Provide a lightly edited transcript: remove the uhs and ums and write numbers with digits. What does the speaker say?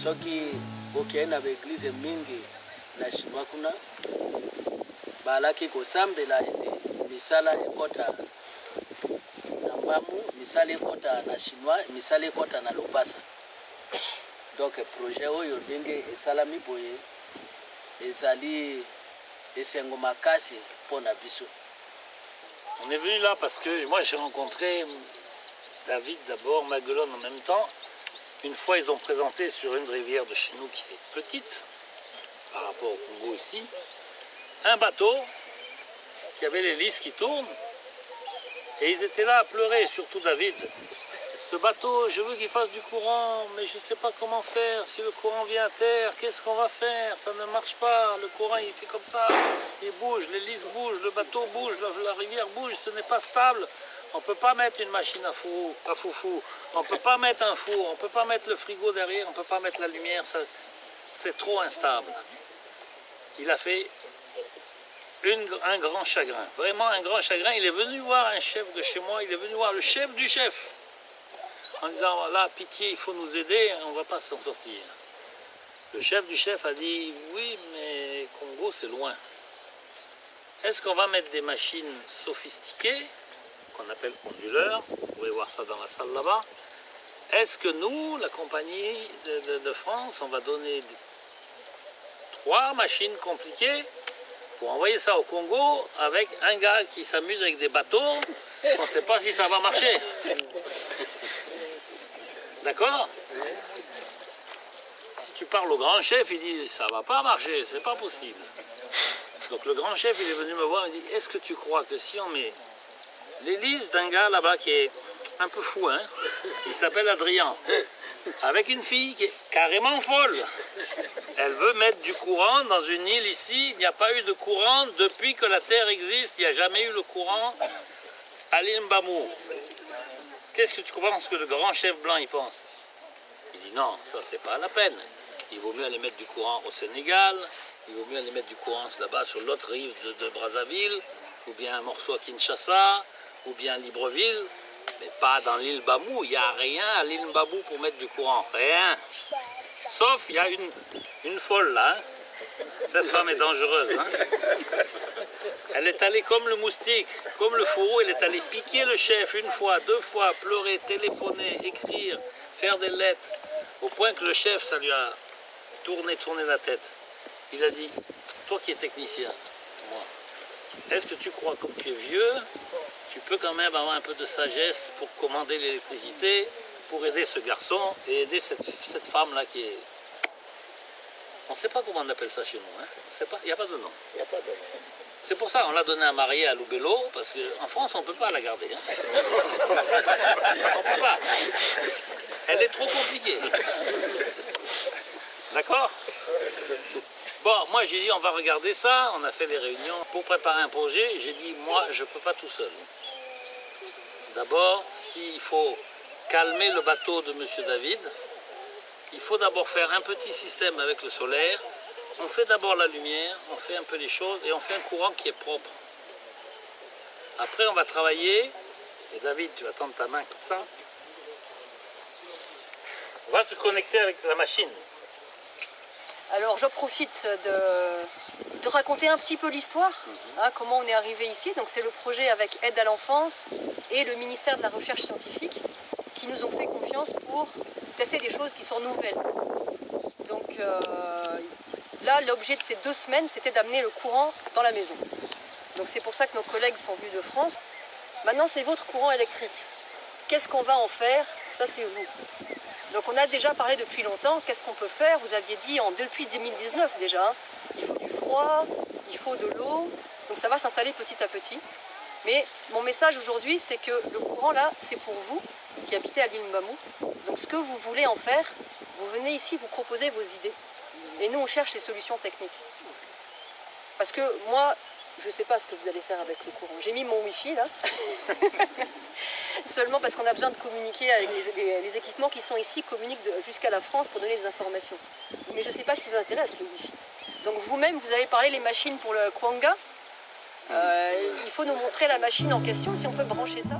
soki okende na église mingi na chinois kuna balaki kosambela ete misala ekota na mbamu, misala ekota na chinois, misala ekota na lopasa. Donc projet oyo ndenge esalami boye ezali esengo makasi pona biso. On est venu là parce que moi j'ai rencontré David d'abord, Maguelone en même temps. Une fois ils ont présenté sur une rivière de chez nous qui est petite par rapport au Congo ici, un bateau qui avait l'hélice qui tourne et ils étaient là à pleurer, surtout David. Ce bateau, je veux qu'il fasse du courant, mais je ne sais pas comment faire. Si le courant vient à terre, qu'est-ce qu'on va faire? Ça ne marche pas. Le courant, il fait comme ça. Il bouge, l'hélice bouge, le bateau bouge, la rivière bouge. Ce n'est pas stable. On ne peut pas mettre une machine à foufou. On ne peut pas mettre un four. On ne peut pas mettre le frigo derrière. On ne peut pas mettre la lumière. C'est trop instable. Il a fait un grand chagrin. Vraiment un grand chagrin. Il est venu voir un chef de chez moi. Il est venu voir le chef du chef. En disant, là, pitié, il faut nous aider, on ne va pas s'en sortir. Le chef du chef a dit, oui, mais Congo, c'est loin. Est-ce qu'on va mettre des machines sophistiquées, qu'on appelle onduleurs, vous pouvez voir ça dans la salle là-bas. Est-ce que nous, la compagnie de France, on va donner 3 machines compliquées pour envoyer ça au Congo avec un gars qui s'amuse avec des bateaux, on ne sait pas si ça va marcher. D'accord? Si tu parles au grand chef, il dit ça va pas marcher, c'est pas possible. Donc le grand chef, il est venu me voir, il dit est-ce que tu crois que si on met l'hélice d'un gars là-bas qui est un peu fou, hein, il s'appelle Adrien, avec une fille qui est carrément folle. Elle veut mettre du courant dans une île ici, il n'y a pas eu de courant depuis que la Terre existe, il n'y a jamais eu le courant à l'île Mbamou. Qu'est-ce que tu penses que le grand chef blanc il pense? Il dit non, ça c'est pas la peine. Il vaut mieux aller mettre du courant au Sénégal, il vaut mieux aller mettre du courant là-bas sur l'autre rive de Brazzaville, ou bien un morceau à Kinshasa, ou bien à Libreville, mais pas dans l'île Mbamou. Il n'y a rien à l'île Mbamou pour mettre du courant, rien. Sauf il y a une folle là. Hein. Cette femme est dangereuse. Hein. Elle est allée comme le moustique, comme le fourreau, elle est allée piquer le chef 1 fois, 2 fois, pleurer, téléphoner, écrire, faire des lettres, au point que le chef, ça lui a tourné la tête. Il a dit, toi qui es technicien, moi, est-ce que tu crois que tu es vieux, tu peux quand même avoir un peu de sagesse pour commander l'électricité, pour aider ce garçon et aider cette femme-là qui est... On ne sait pas comment on appelle ça chez nous, hein. Il n'y a pas de nom. Il n'y a pas de nom. C'est pour ça qu'on l'a donné à marier à Loubello, parce qu'en France, on ne peut pas la garder. Hein. On ne peut pas. Elle est trop compliquée. D'accord? Bon, moi j'ai dit, on va regarder ça. On a fait des réunions pour préparer un projet. J'ai dit, moi, je ne peux pas tout seul. D'abord, s'il faut calmer le bateau de M. David, il faut d'abord faire un petit système avec le solaire. On fait d'abord la lumière, on fait un peu les choses et on fait un courant qui est propre. Après, on va travailler. Et David, tu vas tendre ta main comme ça. On va se connecter avec la machine. Alors, j'en profite de raconter un petit peu l'histoire, hein, comment on est arrivé ici. Donc, c'est le projet avec Aide à l'enfance et le ministère de la Recherche scientifique qui nous ont fait confiance pour tester des choses qui sont nouvelles. Donc, là, l'objet de ces 2 semaines, c'était d'amener le courant dans la maison. Donc, c'est pour ça que nos collègues sont venus de France. Maintenant, c'est votre courant électrique. Qu'est-ce qu'on va en faire? Ça, c'est vous. Donc, on a déjà parlé depuis longtemps. Qu'est-ce qu'on peut faire? Vous aviez dit depuis 2019 déjà. Hein, il faut du froid, il faut de l'eau. Donc, ça va s'installer petit à petit. Mais mon message aujourd'hui, c'est que le courant, là, c'est pour vous qui habitez à l'île Mbamou. Donc, ce que vous voulez en faire, vous venez ici, vous proposez vos idées. Et nous, on cherche les solutions techniques. Parce que moi, je ne sais pas ce que vous allez faire avec le courant. J'ai mis mon Wi-Fi, là. Seulement parce qu'on a besoin de communiquer avec les équipements qui sont ici, communiquent jusqu'à la France pour donner des informations. Mais je ne sais pas si ça vous intéresse, le Wi-Fi. Donc vous-même, vous avez parlé les machines pour le Kwanga. Il faut nous montrer la machine en question, si on peut brancher ça.